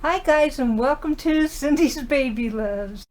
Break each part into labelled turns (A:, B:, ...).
A: Hi guys, and welcome to Cindy's Baby Loves.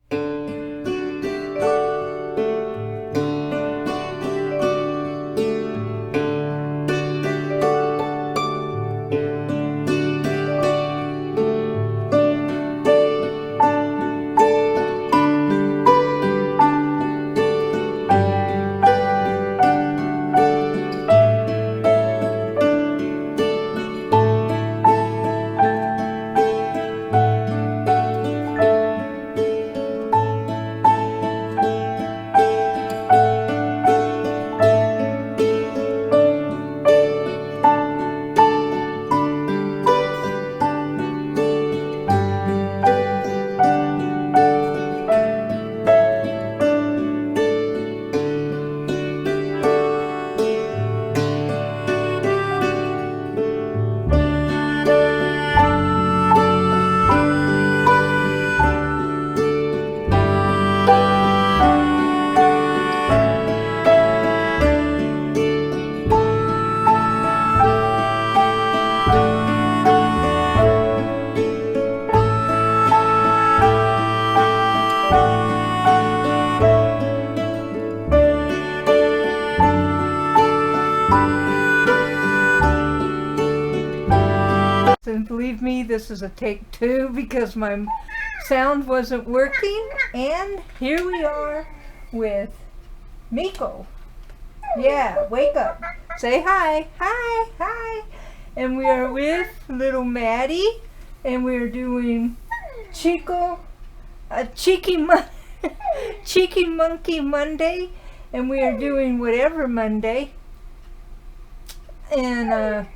A: And believe me, this is a take two because my sound wasn't working. And here we are with Miko. Yeah, wake up. Say hi. Hi, hi. And we are with little Maddie. And we are doing Cheeky Monkey Monday. And we are doing Whatever Monday. And,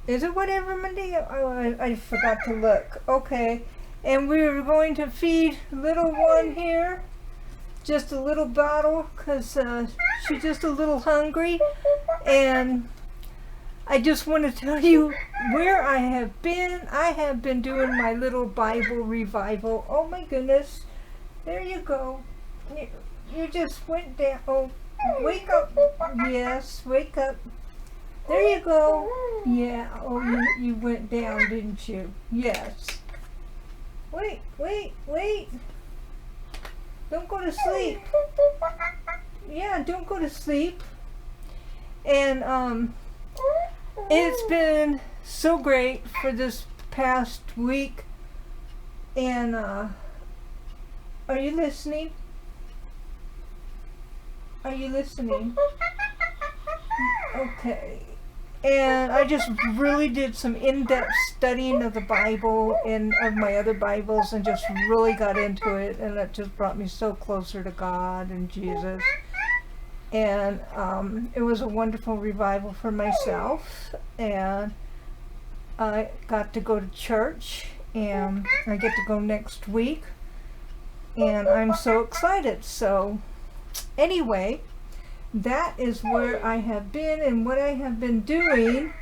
A: is it Whatever Monday? Oh, I forgot to look. Okay. And we're going to feed little one here just a little bottle because she's just a little hungry. And I just want to tell you where I have been. I have been doing my little Bible revival. Oh my goodness. There you go. You just went down. Oh, wake up. Yes, wake up. There you go. Yeah. Oh, you went down, didn't you? Yes. Wait. Don't go to sleep. Yeah, don't go to sleep. And it's been so great for this past week. And are you listening? Are you listening? Okay. And I just really did some in-depth studying of the Bible and of my other Bibles and just really got into it, and that just brought me so closer to God and Jesus. And it was a wonderful revival for myself, and I got to go to church, and I get to go next week, and I'm so excited. So anyway, that is where I have been, and what I have been doing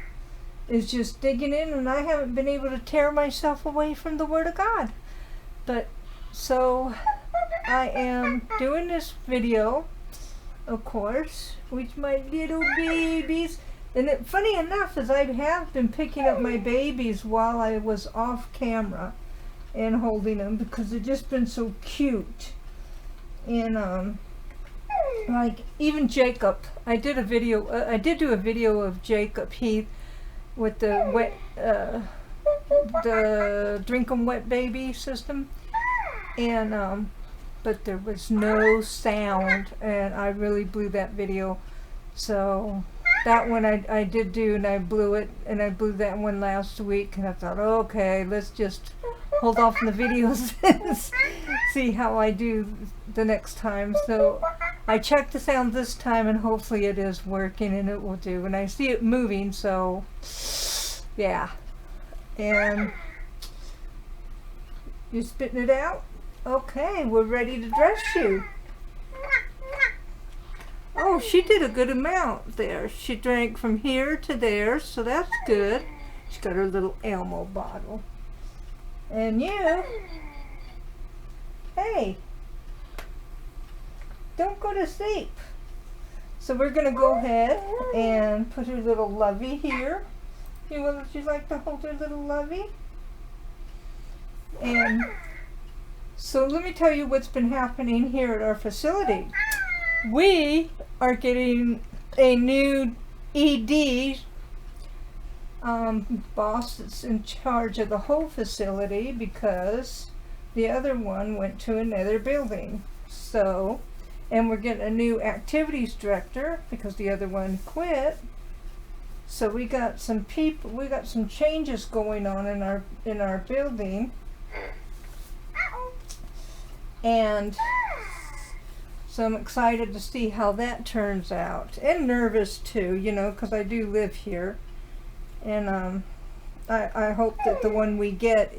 A: is just digging in, and I haven't been able to tear myself away from the Word of God. But so I am doing this video, of course, with my little babies. And funny enough is I have been picking up my babies while I was off camera and holding them because they've just been so cute. And like even Jacob, I did do a video of Jacob Heath with the drink 'em wet baby system, and but there was no sound, and I really blew that video. So that one I did do, and I blew it, and I blew that one last week, and I thought, okay, let's just hold off on the videos and see how I do the next time. So I checked the sound this time, and hopefully it is working, and it will do. And I see it moving, so yeah. And you spitting it out? Okay, we're ready to dress you. Oh, she did a good amount there. She drank from here to there, so that's good. She's got her little Elmo bottle. And you, hey, don't go to sleep. So we're going to go ahead and put her little lovey here. Would you like to hold her little lovey? And so let me tell you what's been happening here at our facility. We are getting a new ED boss that's in charge of the whole facility because the other one went to another building. So, and we're getting a new activities director because the other one quit. So we got some changes going on in our building. And so I'm excited to see how that turns out, and nervous too, you know, because I do live here, and I hope that the one we get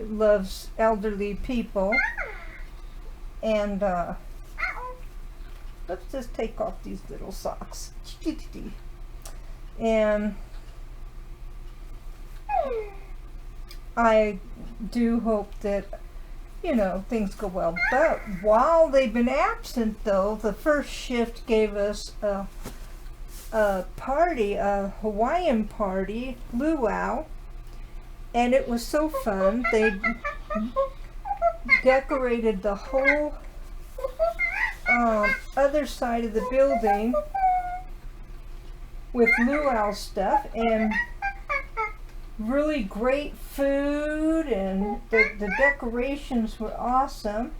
A: loves elderly people. And let's just take off these little socks. And I do hope that, you know, things go well. But while they've been absent, though, the first shift gave us a party, a Hawaiian party, luau, and it was so fun. They decorated the whole other side of the building with luau stuff and really great food, and the decorations were awesome.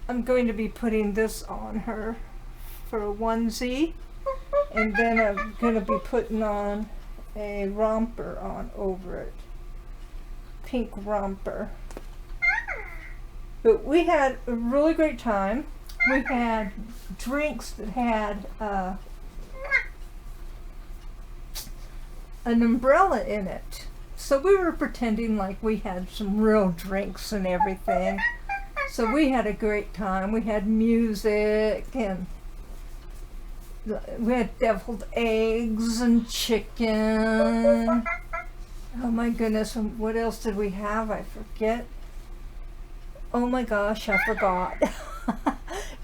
A: I'm going to be putting this on her for a onesie, and then I'm going to be putting on a romper on over it, pink romper. But we had a really great time. We had drinks that had an umbrella in it. So we were pretending like we had some real drinks and everything. So we had a great time. We had music, and we had deviled eggs and chicken. Oh my goodness, and what else did we have? I forget. Oh my gosh, I forgot.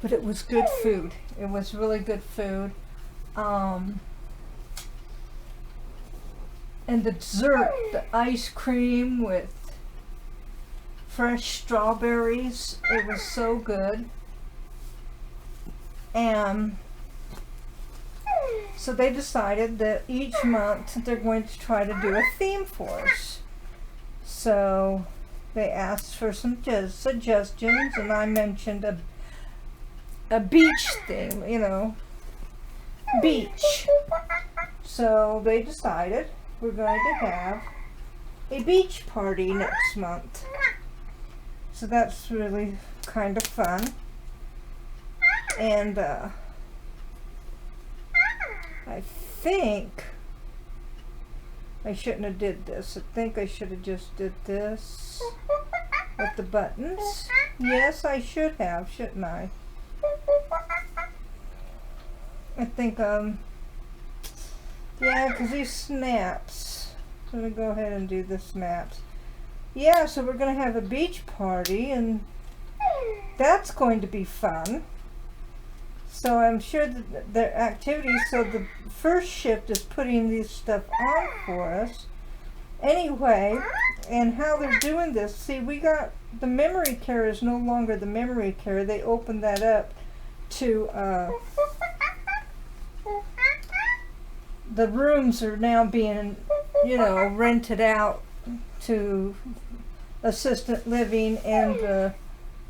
A: But it was good food. It was really good food. And the dessert, the ice cream with fresh strawberries, it was so good. And so they decided that each month they're going to try to do a theme for us. So they asked for some suggestions, and I mentioned a beach theme, you know, beach. So they decided we're going to have a beach party next month. So that's really kind of fun. And I think I shouldn't have did this. I think I should have just did this with the buttons. Yes, I should have, shouldn't I? I think, yeah, because these snaps. I'm going to go ahead and do the snaps. Yeah, so we're going to have a beach party, and that's going to be fun. So I'm sure that the activities, so the first shift is putting this stuff on for us. Anyway, and how they're doing this, see, we got, the memory care is no longer the memory care. They opened that up to, the rooms are now being, you know, rented out to assisted living, and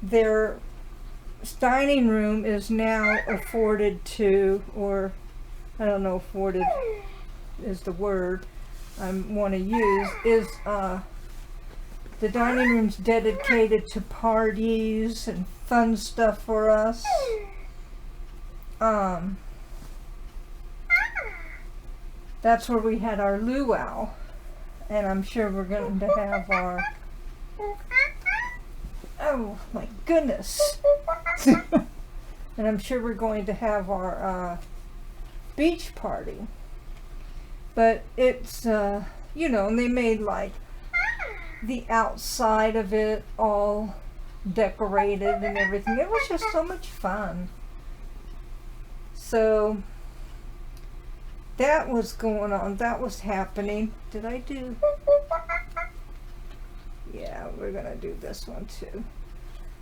A: their dining room is now afforded to, or I don't know, afforded is the word I want to use, is the dining room's dedicated to parties and fun stuff for us. That's where we had our luau, and I'm sure we're going to have our, oh my goodness, and I'm sure we're going to have our beach party. But it's, you know, and they made like the outside of it all decorated and everything. It was just so much fun. So that was going on, that was happening. Did I do? Yeah, we're gonna do this one too.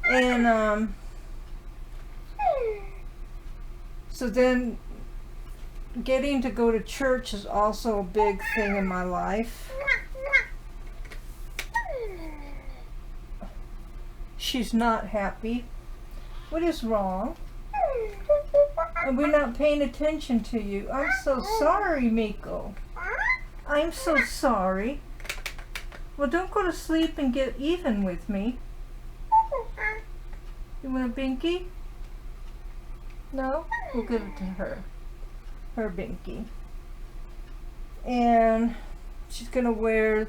A: And so then getting to go to church is also a big thing in my life. She's not happy. What is wrong? And we're not paying attention to you. I'm so sorry, Miko. I'm so sorry. Well, don't go to sleep and get even with me. You want a binky? No? We'll give it to her. Her binky. And she's gonna wear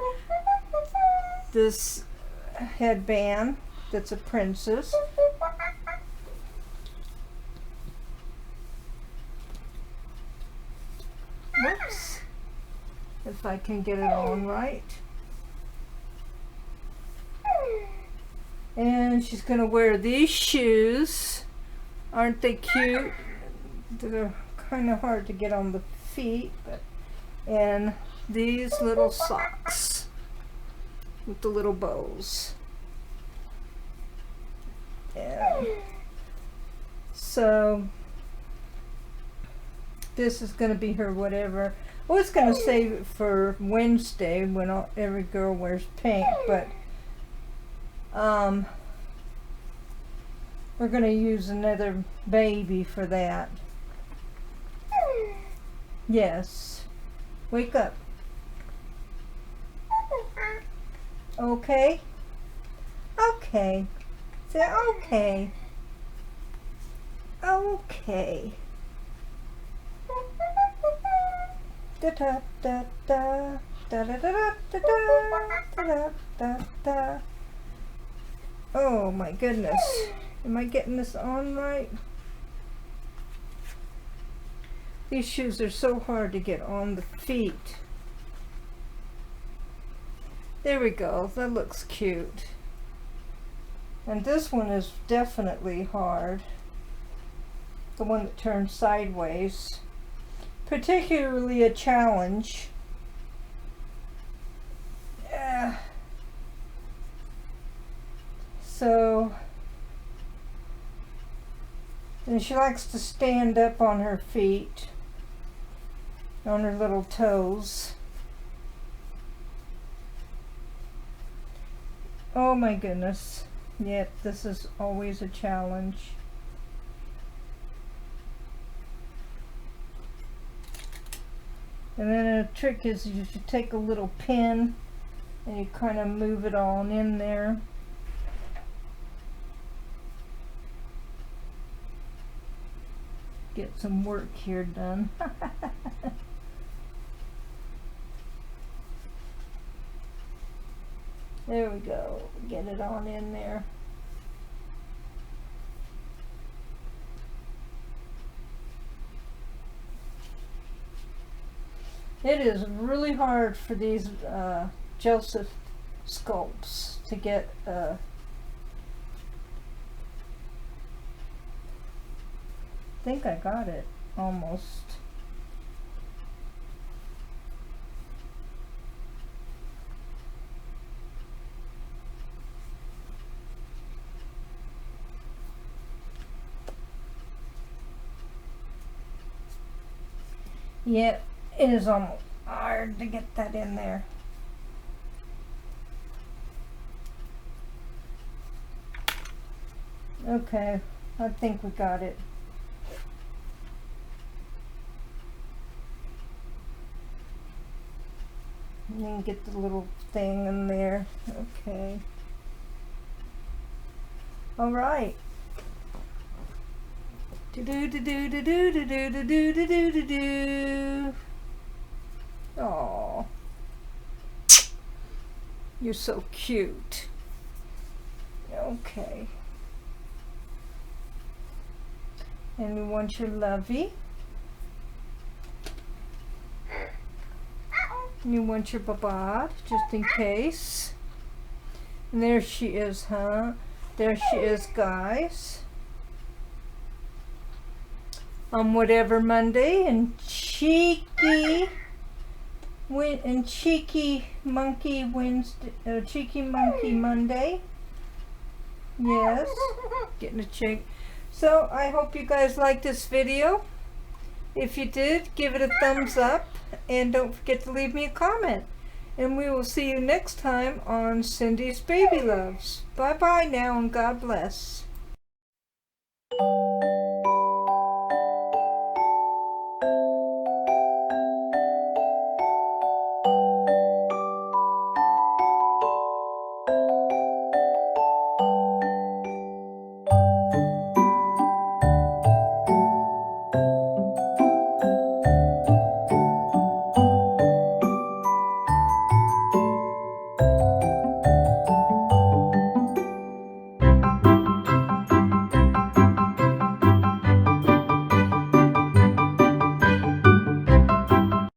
A: this headband that's a princess. Whoops. If I can get it on right. And she's gonna wear these shoes. Aren't they cute? They're kind of hard to get on the feet, but and these little socks with the little bows. And so this is going to be her whatever. I was going to save it for Wednesday when every girl wears pink, but we're going to use another baby for that. Yes. Wake up. Okay? Okay. Say okay. Okay. Da da da da da da da da da da da. Oh my goodness. Am I getting this on right? These shoes are so hard to get on the feet. There we go. That looks cute. And this one is definitely hard. The one that turns sideways. Particularly a challenge. So, and she likes to stand up on her feet, on her little toes. Oh my goodness. Yep, this is always a challenge. And then a trick is you should take a little pin and you kind of move it on in there. Get some work here done. There we go. Get it on in there. It is really hard for these Joseph sculpts to get I think I got it almost. Yep, it is almost hard to get that in there. Okay, I think we got it. And then get the little thing in there. Okay. All right. Do do do do do do do do do do do do do. Oh, you're so cute. Okay. And you want your lovey. And you want your babad, just in case. And there she is, huh? There she is, guys. On whatever Monday, and cheeky. and Cheeky Monkey Wednesday, Cheeky Monkey Monday. Yes, getting a check. So I hope you guys liked this video. If you did, give it a thumbs up and don't forget to leave me a comment. And we will see you next time on Cindy's Baby Loves. Bye bye now and God bless.